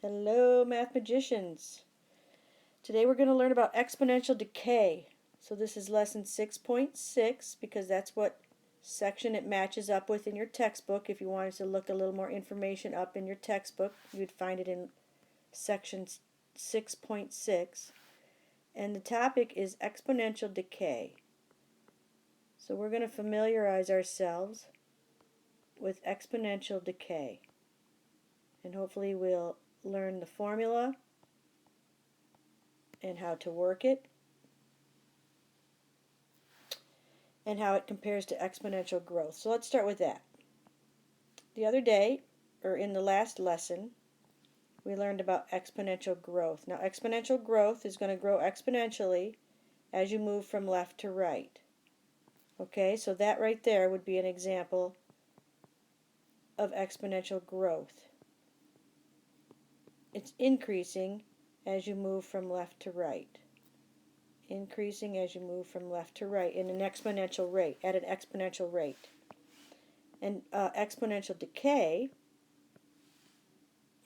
Hello, math magicians. Today we're going to learn about exponential decay. So this is lesson 6.6 because that's what section it matches up with in your textbook. If you wanted to look a little more information up in your textbook, you'd find it in section 6.6. And the topic is exponential decay. So we're going to familiarize ourselves with exponential decay. And hopefully we'll learn the formula and how to work it and how it compares to exponential growth. So let's start with that. The other day, or in the last lesson, we learned about exponential growth. Now exponential growth is going to grow exponentially as you move from left to right. Okay, so that right there would be an example of exponential growth. It's increasing as you move from left to right. Increasing as you move from left to right in an exponential rate, at an exponential rate. And exponential decay,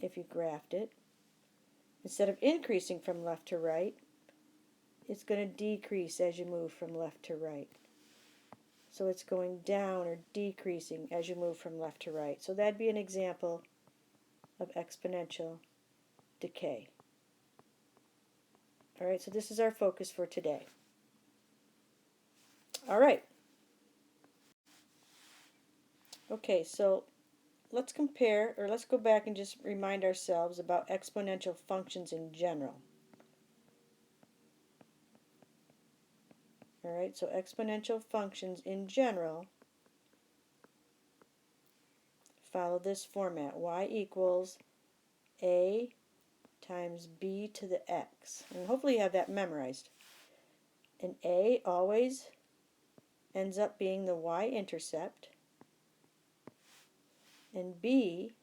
if you graphed it, instead of increasing from left to right, it's going to decrease as you move from left to right. So it's going down or decreasing as you move from left to right. So that'd be an example of exponential decay. Alright, so this is our focus for today. Alright. Okay, so let's compare, or let's go back and just remind ourselves about exponential functions in general. Alright, so exponential functions in general follow this format. Y equals a times b to the x. And hopefully you have that memorized. And a always ends up being the y-intercept, and b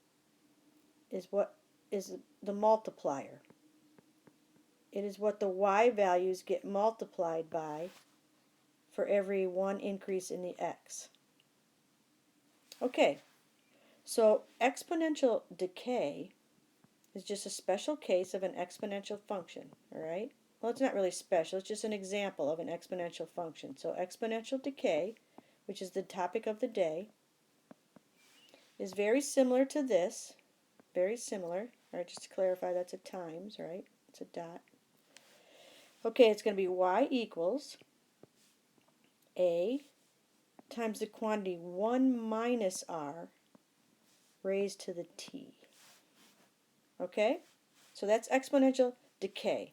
is what is the multiplier. It is what the y values get multiplied by for every one increase in the x. Okay, so exponential decay is just a special case of an exponential function, alright? Well, it's not really special, it's just an example of an exponential function. So exponential decay, which is the topic of the day, is very similar to this. Very similar. Alright, just to clarify, that's a times, right? It's a dot. Okay, it's going to be y equals a times the quantity 1 minus r raised to the t. Okay? So that's exponential decay.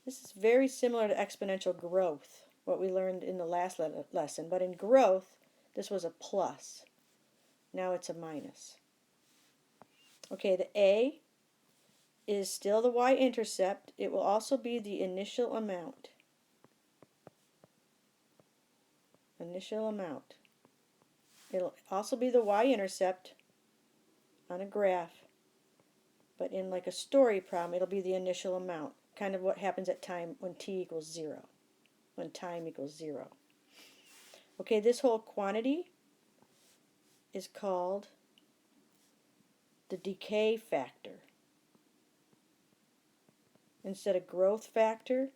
This is very similar to exponential growth, what we learned in the last lesson. But in growth, this was a plus. Now it's a minus. Okay, the a is still the y-intercept. It will also be the initial amount. Initial amount. It'll also be the y-intercept on a graph, but in like a story problem, it'll be the initial amount. Kind of what happens at time when t equals 0. When time equals 0. Okay, this whole quantity is called the decay factor. Instead of growth factor,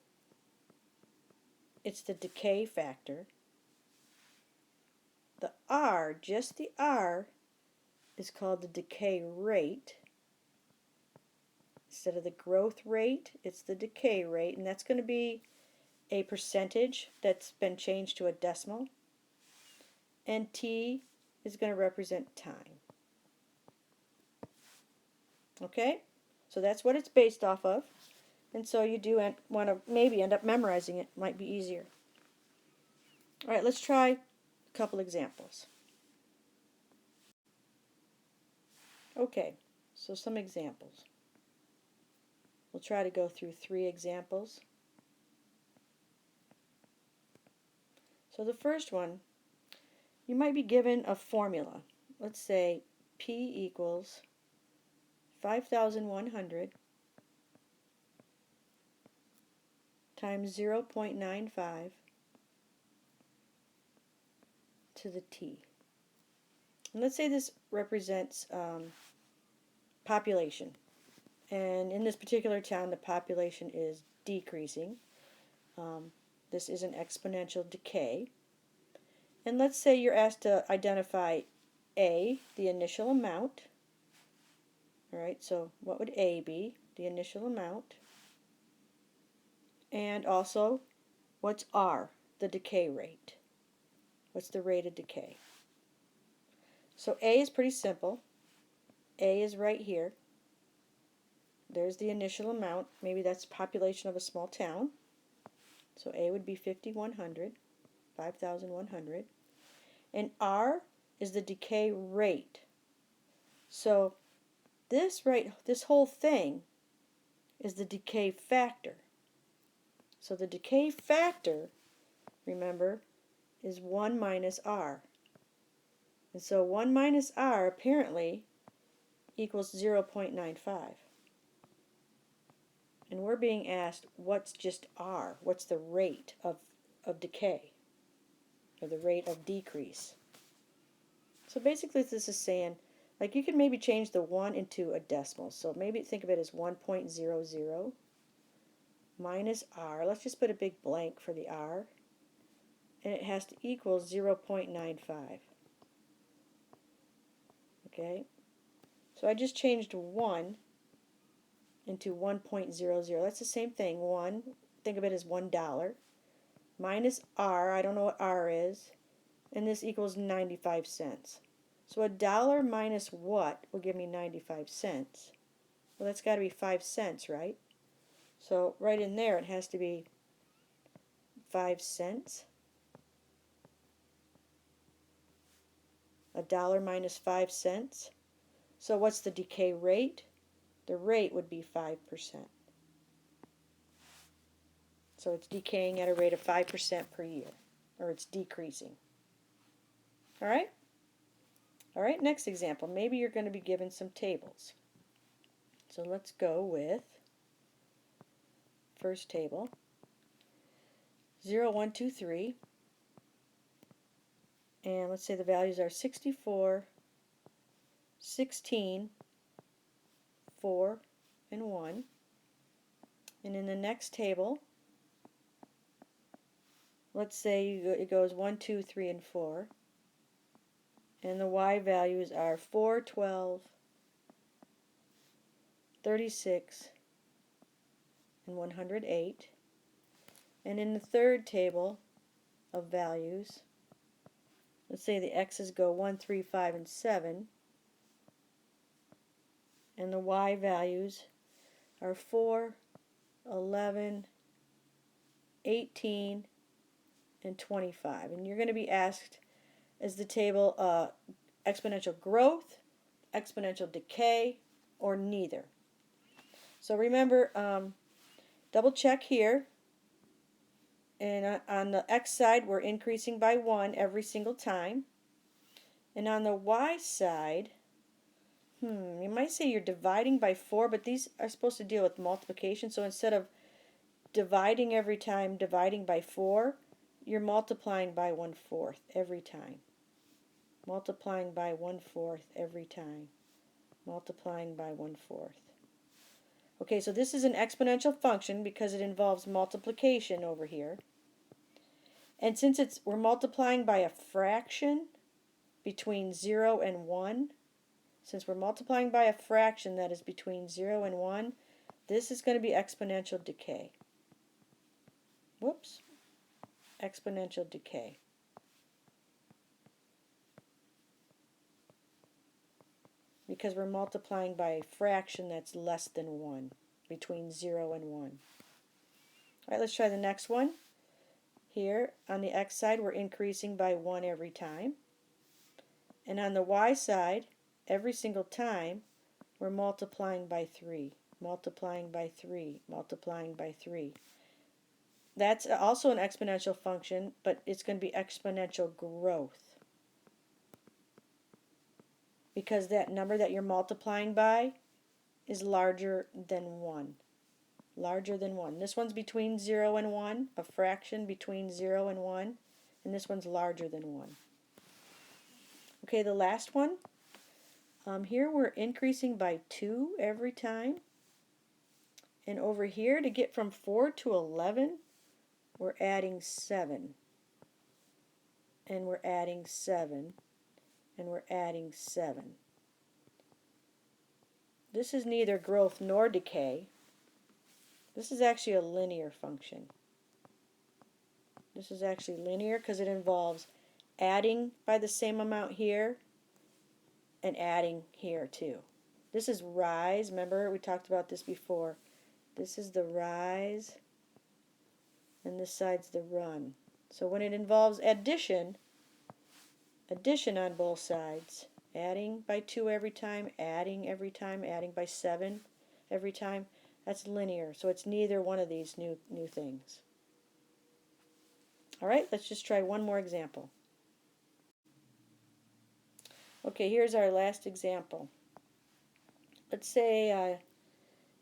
it's the decay factor. The r, just the r, is called the decay rate. Instead of the growth rate, it's the decay rate, and that's going to be a percentage that's been changed to a decimal. And t is going to represent time. Okay? So that's what it's based off of. And so you do want to maybe end up memorizing it. Might be easier. Alright, let's try a couple examples. Okay, so some examples. We'll try to go through 3 examples. So the first one, you might be given a formula. Let's say P equals 5,100 times 0.95 to the t. And let's say this represents population, And in this particular town, the population is decreasing. This is an exponential decay. And let's say you're asked to identify A, the initial amount. Alright, so what would A be? The initial amount. And also, what's R? The decay rate. What's the rate of decay? So A is pretty simple. A is right here. There's the initial amount. Maybe that's the population of a small town. So A would be 5,100. And R is the decay rate. So this whole thing is the decay factor. So the decay factor, remember, is 1 minus R. And so 1 minus R apparently equals 0.95. And we're being asked, what's just R? What's the rate of decay? Or the rate of decrease? So basically this is saying, like, you could maybe change the 1 into a decimal. So maybe think of it as 1.00 minus R. Let's just put a big blank for the R. And it has to equal 0.95. Okay? So I just changed 1 into 1.00. That's the same thing. 1, think of it as $1. Minus R, I don't know what R is. And this equals 95 cents. So $1 minus what will give me 95 cents? Well, that's got to be 5 cents, right? So right in there it has to be 5 cents. $1 minus 5 cents. So what's the decay rate? The rate would be 5%. So it's decaying at a rate of 5% per year, or it's decreasing. All right? All right, next example. Maybe you're going to be given some tables. So let's go with first table. 0, 1, 2, 3. And let's say the values are 64, 16, 4, and 1. And in the next table, let's say it goes 1, 2, 3, and 4. And the y values are 4, 12, 36, and 108. And in the third table of values, let's say the x's go 1, 3, 5, and 7. And the y values are 4, 11, 18, and 25. And you're going to be asked, is the table exponential growth, exponential decay, or neither? So remember, double check here. And on the x side, we're increasing by 1 every single time. And on the y side, you might say you're dividing by 4, but these are supposed to deal with multiplication. So instead of dividing every time, dividing by 4, you're multiplying by 1/4 every time. Multiplying by 1/4 every time. Multiplying by 1/4. Okay, so this is an exponential function because it involves multiplication over here. And since we're multiplying by a fraction between 0 and 1, since we're multiplying by a fraction that is between 0 and 1, this is going to be exponential decay. Whoops. Exponential decay. Because we're multiplying by a fraction that's less than 1, between 0 and 1. Alright, let's try the next one. Here, on the x side, we're increasing by 1 every time. And on the y side, every single time, we're multiplying by 3. Multiplying by 3. Multiplying by 3. That's also an exponential function, but it's going to be exponential growth. Because that number that you're multiplying by is larger than 1. Larger than 1. This one's between 0 and 1, a fraction between 0 and 1, and this one's larger than 1. Okay, the last one. Here we're increasing by 2 every time, And over here, to get from 4 to 11, we're adding 7. And we're adding 7. And we're adding 7. This is neither growth nor decay. This is actually a linear function. This is actually linear because it involves adding by the same amount here and adding here too. This is rise. Remember, we talked about this before. This is the rise and this side's the run. So when it involves addition on both sides, adding by 2 every time, adding by 7 every time, that's linear. So it's neither one of these new things. Alright, let's just try one more example. Okay, here's our last example. Let's say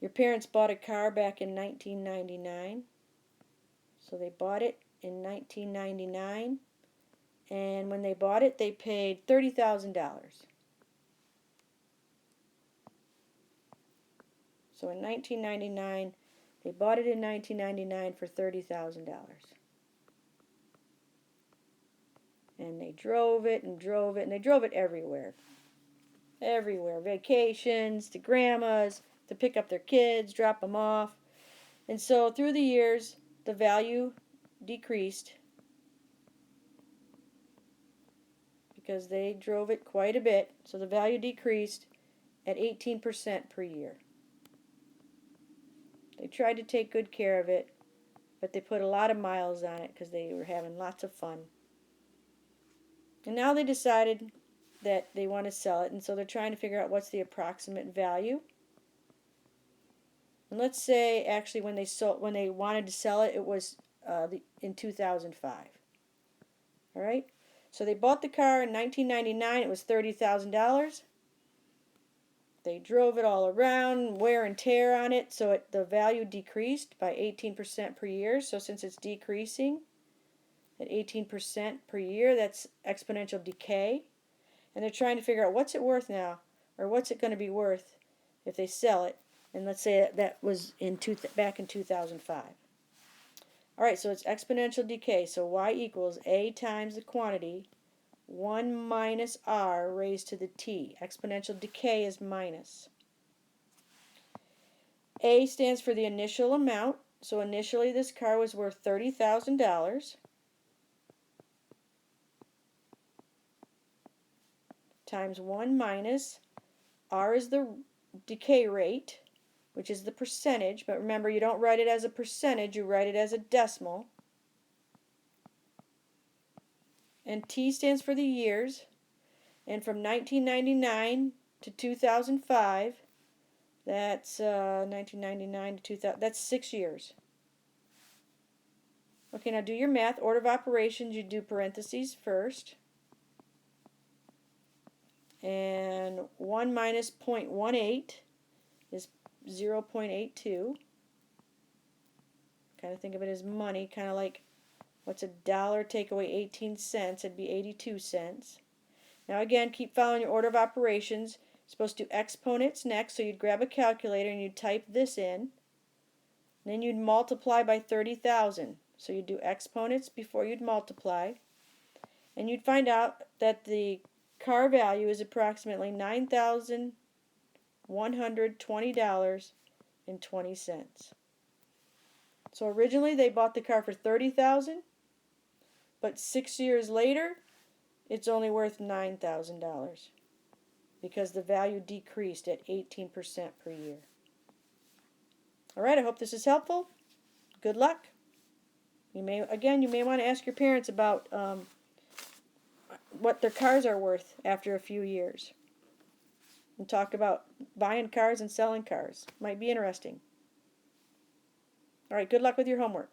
your parents bought a car back in 1999. So they bought it in 1999, and when they bought it, they paid $30,000. So in 1999, they bought it in 1999 for $30,000. And they drove it and drove it, and they drove it everywhere. Everywhere. Vacations, to grandma's, to pick up their kids, drop them off. And so through the years, the value decreased because they drove it quite a bit. So the value decreased at 18% per year. They tried to take good care of it, but they put a lot of miles on it because they were having lots of fun. And now they decided that they want to sell it, and so they're trying to figure out what's the approximate value. And let's say actually when they wanted to sell it, it was in 2005. All right. So they bought the car in 1999. It was $30,000. They drove it all around, wear and tear on it, so the value decreased by 18% per year. So since it's decreasing at 18% per year, that's exponential decay. And they're trying to figure out what's it worth now, or what's it going to be worth if they sell it. And let's say that was back in 2005. All right, so it's exponential decay. So y equals a times the quantity, 1 minus r raised to the t. Exponential decay is minus. A stands for the initial amount. So initially this car was worth $30,000. Times 1 minus r is the decay rate, which is the percentage, but remember you don't write it as a percentage, you write it as a decimal. And T stands for the years, and from 1999 to 2005, that's 1999 to 2000, that's 6 years. Okay, now do your math. Order of operations, you do parentheses first. And 1 minus 0.18 is 0.82. Kind of think of it as money, kind of like what's a dollar take away 18 cents? It'd be 82 cents. Now again, keep following your order of operations. You're supposed to do exponents next, so you'd grab a calculator and you'd type this in. Then you'd multiply by 30,000. So you'd do exponents before you'd multiply. And you'd find out that the car value is approximately $9,120.20. So originally they bought the car for $30,000, but 6 years later it's only worth $9,000 because the value decreased at 18% per year. Alright, I hope this is helpful. Good luck. You may want to ask your parents about what their cars are worth after a few years. And talk about buying cars and selling cars. Might be interesting. Alright, good luck with your homework.